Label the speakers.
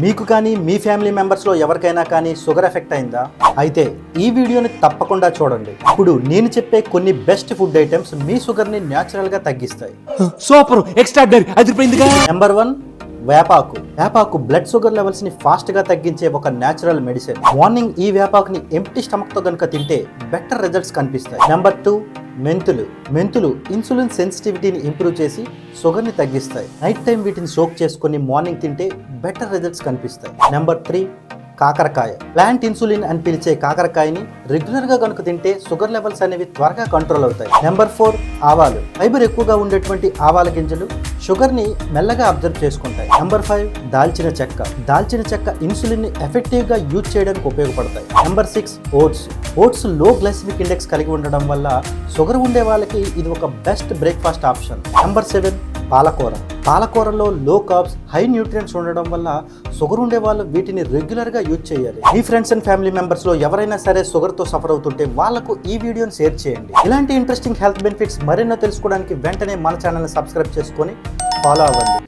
Speaker 1: మీకు కానీ మీ ఫ్యామిలీ మెంబర్స్లో ఎవరికైనా కానీ షుగర్ ఎఫెక్ట్ అయిందా? అయితే ఈ వీడియోని తప్పకుండా చూడండి. ఇప్పుడు నేను చెప్పే కొన్ని బెస్ట్ ఫుడ్ ఐటమ్స్ మీ షుగర్ని న్యాచురల్గా తగ్గిస్తాయి.
Speaker 2: Super extraordinary అదిరిపోయిందిగా.
Speaker 1: నెంబర్ 1, వేపాకు. వేపాకు బ్లడ్ షుగర్ లెవెల్స్ ని ఫాస్ట్ గా తగ్గించే ఒక న్యాచురల్ మెడిసిన్. మార్నింగ్ ఈ వేపాకుని ఎంప్టీ స్టమక్ తో గనుక తింటే బెటర్ రిజల్ట్స్ కనిపిస్తాయి. నెంబర్ 2, మెంతులు. మెంతులు ఇన్సులిన్ సెన్సిటివిటీని ఇంప్రూవ్ చేసి షుగర్ ని తగ్గిస్తాయి. నైట్ టైం వీటిని సోక్ చేసుకుని మార్నింగ్ తింటే బెటర్ రిజల్ట్స్ కనిపిస్తాయి. నెంబర్ 3, కాకరకాయ. ప్లాంట్ ఇన్సులిన్ అని పిలిచే కాకరకాయని రెగ్యులర్ గా కనుక తింటే షుగర్ లెవెల్స్ అనేవి త్వరగా కంట్రోల్ అవుతాయి. నెంబర్ 4, ఆవాలు. ఫైబర్ ఎక్కువగా ఉండేటువంటి ఆవాల గింజలు షుగర్ ని మెల్లగా అబ్జర్వ్ చేసుకుంటాయి. నెంబర్ 5, దాల్చిన చెక్క. దాల్చిన చెక్క ఇన్సులిన్ ని ఎఫెక్టివ్ గా యూజ్ చేయడానికి ఉపయోగపడతాయి. Number 6, oats. ఓట్స్ లో గ్లైసెమిక్ ఇండెక్స్ కలిగి ఉండడం వల్ల షుగర్ ఉండే వాళ్ళకి ఇది ఒక బెస్ట్ బ్రేక్ఫాస్ట్ ఆప్షన్. నెంబర్ 7, పాలకూర. పాలకూరలో లో కార్బ్స్, హై న్యూట్రియంట్స్ ఉండడం వల్ల షుగర్ ఉండే వాళ్ళు వీటిని రెగ్యులర్ గా యూజ్ చేయాలి. మీ ఫ్రెండ్స్ అండ్ ఫ్యామిలీ మెంబర్స్ లో ఎవరైనా సరే షుగర్ తో సఫర్ అవుతుంటే వాళ్ళకు ఈ వీడియోని షేర్ చేయండి. ఇలాంటి ఇంట్రెస్టింగ్ హెల్త్ బెనిఫిట్స్ మరెన్నో తెలుసుకోవడానికి వెంటనే మన ఛానల్ ని సబ్స్క్రైబ్ చేసుకొని ఫాలో అవ్వండి.